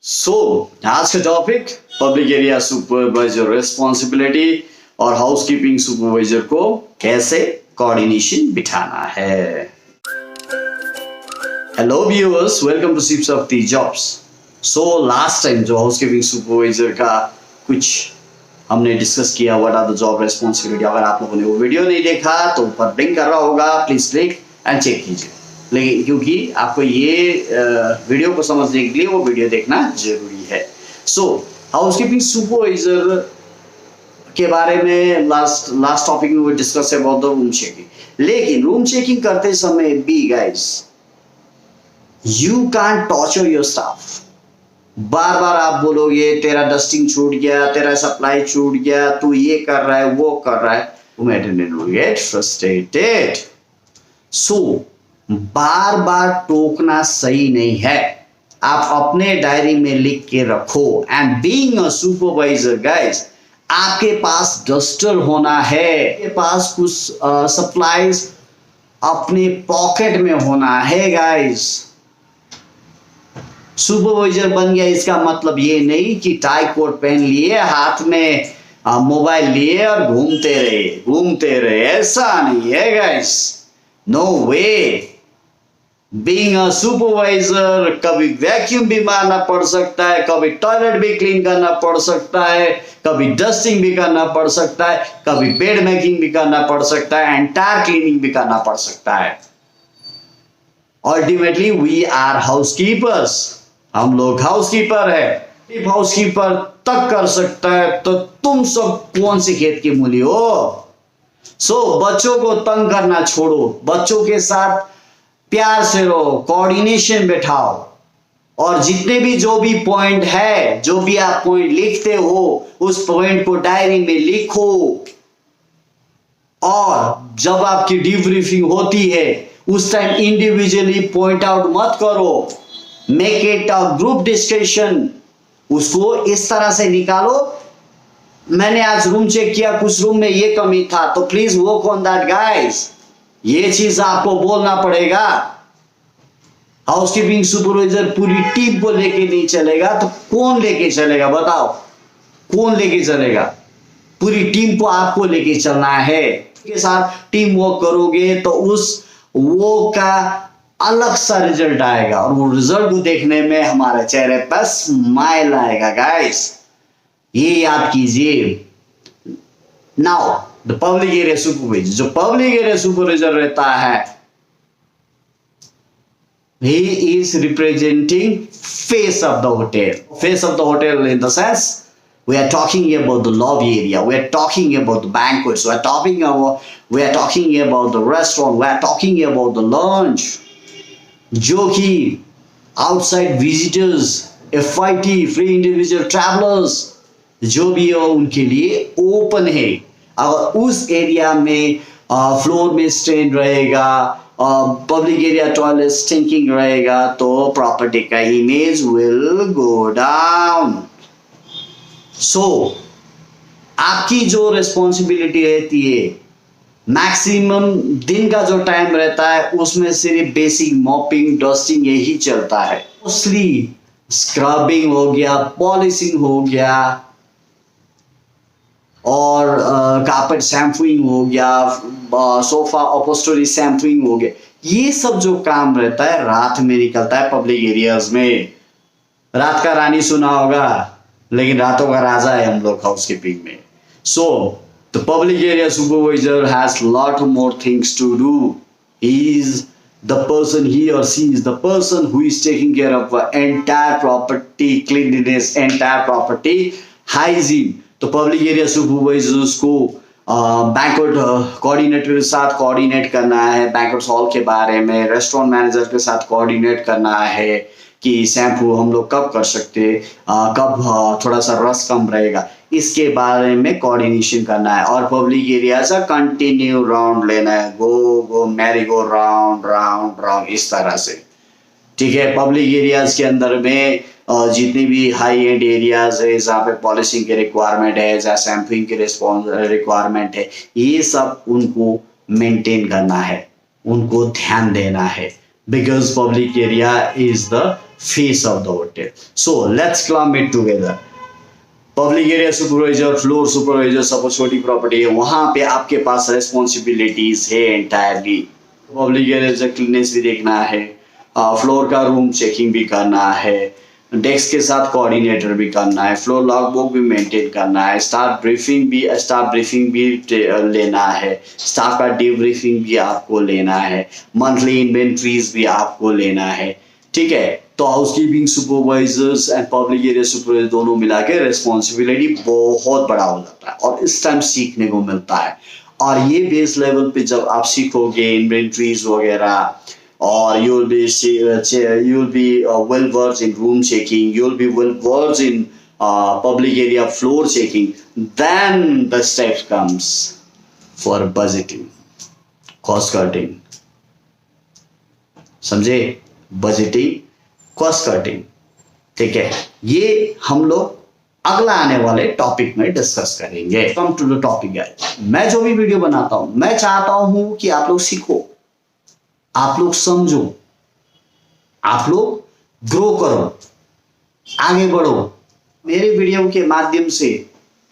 सो आज का topic public area supervisor responsibility और हाउसकीपिंग सुपरवाइजर को कैसे कोऑर्डिनेशन बिठाना है। Hello viewers, welcome to sips of the jobs. So last time जो हाउसकीपिंग सुपरवाइजर का कुछ हमने डिस्कस किया, what are the job responsibility. अगर आप लोगों ने वो वीडियो नहीं देखा तो ऊपर लिंक कर रहा होगा, प्लीज क्लिक एंड चेक कीजिए। लेकिन क्योंकि आपको ये वीडियो को समझने के लिए वो वीडियो देखना जरूरी है। सो हाउसकीपिंग सुपरवाइजर के बारे में लास्ट टॉपिक में वो डिस्कस है अबाउट द रूम चेकिंग। लेकिन रूम चेकिंग करते समय भी guys, you can torture your staff. बार बार आप बोलोगे तेरा डस्टिंग छूट गया, तेरा सप्लाई छूट गया, तू ये कर रहा है, वो कर रहा है, तुम अटेंडेंट विल गेट फ्रस्ट्रेटेड। सो बार बार टोकना सही नहीं है। आप अपने डायरी में लिख के रखो। And being a supervisor guys, आपके पास डस्टर होना है, आपके पास कुछ सप्लाईज अपने पॉकेट में होना है गाइस। सुपरवाइजर बन गया इसका मतलब ये नहीं कि टाई कोट पहन लिए, हाथ में मोबाइल लिए और घूमते रहे, ऐसा नहीं है guys. No way. Being a supervisor, कभी वैक्यूम भी मारना पड़ सकता है, कभी टॉयलेट भी क्लीन करना पड़ सकता है, कभी डस्टिंग भी करना पड़ सकता है, कभी बेड मेकिंग भी करना पड़ सकता है, एंटायर क्लीनिंग भी करना पड़ सकता है। अल्टीमेटली वी आर हाउसकीपर्स, हम लोग हाउसकीपर है। इफ हाउसकीपर तक कर सकता है तो तुम सब कौन से खेत की मूली हो। सो बच्चों को तंग करना छोड़ो, बच्चों के साथ प्यार से रहो, कोऑर्डिनेशन बैठाओ, और जितने भी जो भी पॉइंट है, जो भी आप पॉइंट लिखते हो उस पॉइंट को डायरी में लिखो। और जब आपकी डीब्रीफिंग होती है उस टाइम इंडिविजुअली पॉइंट आउट मत करो, make it a group discussion. उसको इस तरह से निकालो, मैंने आज रूम चेक किया, कुछ रूम में ये कमी था, तो please work on that guys. ये चीज आपको बोलना पड़ेगा। हाउसकीपिंग सुपरवाइजर पूरी टीम को लेके नहीं चलेगा तो कौन लेके चलेगा बताओ, कौन लेके चलेगा? पूरी टीम को आपको लेके चलना है। के साथ टीम वर्क करोगे तो वो का अलग सा रिजल्ट आएगा, और वो रिजल्ट को देखने में हमारे चेहरे पर स्माइल आएगा गाइस, ये याद कीजिए। Now the public area supervisor, जो पब्लिक एरिया सुपरवाइजर रहता है, he is representing face of the hotel in the sense we are talking about the lobby area, we are talking about the banquets, we are talking about the restaurant, we are talking about the lunch, जो कि outside visitors, FIT, free individual travelers, जो भी हो उनके लिए open है। अगर उस एरिया में फ्लोर में स्ट्रेन रहेगा, पब्लिक एरिया टॉयलेट स्टिंकिंग रहेगा, तो प्रॉपर्टी का इमेज विल गो डाउन। सो आपकी जो रिस्पॉन्सिबिलिटी रहती है, मैक्सिमम दिन का जो टाइम रहता है उसमें सिर्फ बेसिक मॉपिंग, डस्टिंग यही चलता है। मोस्टली स्क्रबिंग हो गया, पॉलिशिंग हो गया, और कार्पेट शैम्पूइंग हो गया, सोफा अपहोल्स्टरी शैम्पूइंग हो गया, ये सब जो काम रहता है रात में निकलता है पब्लिक एरियाज में। रात का रानी सुना होगा, लेकिन रातों का राजा है हम लोग हाउसकीपिंग में। So the public area supervisor has lot more things to do. He or she is the person who is taking care of entire property cleanliness, entire property hygiene। तो पब्लिक एरिया सुपरवाइजर्स को banquet coordinator के साथ coordinate करना है, banquet hall के बारे में, restaurant manager के साथ कोऑर्डिनेट करना है कि शैम्पू हम लोग कब कर सकते, कब थोड़ा सा रस कम रहेगा, इसके बारे में कोऑर्डिनेशन करना है। और पब्लिक एरिया से कंटिन्यू राउंड लेना है, गो मैरी गो राउंड इस तरह से, ठीक है। पब्लिक एरियाज के अंदर में जितने भी हाई एंड एरियाज है जहाँ पे पॉलिशिंग के रिक्वायरमेंट है, जहाँ शैम्पूइंग के रिक्वायरमेंट है, ये सब उनको मेंटेन करना है, उनको ध्यान देना है, because public area is the face of the hotel. So let's climb it together. Public area supervisor, floor supervisor, suppose छोटी प्रॉपर्टी है, वहां पे आपके पास रेस्पॉन्सिबिलिटीज है एंटायरली। पब्लिक एरिया से क्लीननेस भी देखना है, फ्लोर का रूम चेकिंग भी करना है, डेस्क के साथ कोऑर्डिनेटर भी करना है, फ्लोर लॉग बुक भी मेंटेन करना है, स्टाफ ब्रीफिंग भी लेना है, स्टाफ का डीब्रीफिंग भी आपको लेना है, मंथली इन्वेंट्रीज भी आपको लेना है। ठीक है, तो housekeeping supervisors and public area supervisor दोनों मिला के रेस्पॉन्सिबिलिटी बहुत बड़ा हो जाता है और इस टाइम सीखने को मिलता है। और ये बेस लेवल पे जब आप सीखोगे इन्वेंट्रीज वगैरह, और you'll be well versed in room checking, you'll be well versed in public area floor checking, then the step comes for budgeting, cost cutting. समझे? Budgeting, cost cutting. ठीक है, ये हम लोग अगला आने वाले टॉपिक में डिस्कस करेंगे। Come to the topic guys. मैं जो भी वीडियो बनाता हूं, मैं चाहता हूं कि आप लोग सीखो, आप लोग समझो, आप लोग ग्रो करो, आगे बढ़ो। मेरे वीडियो के माध्यम से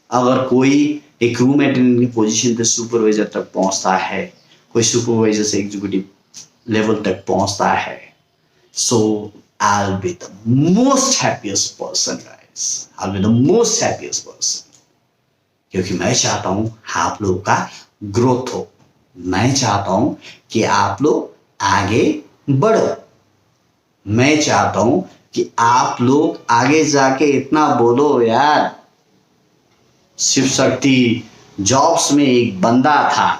अगर कोई एक रूम अटेंडेंट की पोजीशन पे सुपरवाइजर तक पहुंचता है, कोई सुपरवाइजर से एग्जीक्यूटिव लेवल तक पहुंचता है, so I will be the most happiest person guys, I will be the most happiest person. क्योंकि मैं चाहता हूं आप लोग का ग्रोथ हो, मैं चाहता हूं कि आप लोग आगे बढ़ो, मैं चाहता हूं कि आप लोग आगे जाके इतना बोलो यार, शिव शक्ति जॉब्स में एक बंदा था,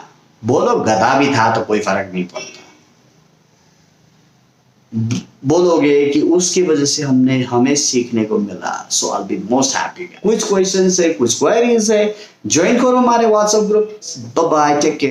बोलो गधा भी था तो कोई फर्क नहीं पड़ता, बोलोगे कि उसकी वजह से हमें सीखने को मिला। So I will be most happy. कुछ क्वेश्चंस है, कुछ क्वेरीज है, ज्वाइन करो हमारे WhatsApp group. Bye bye, take care.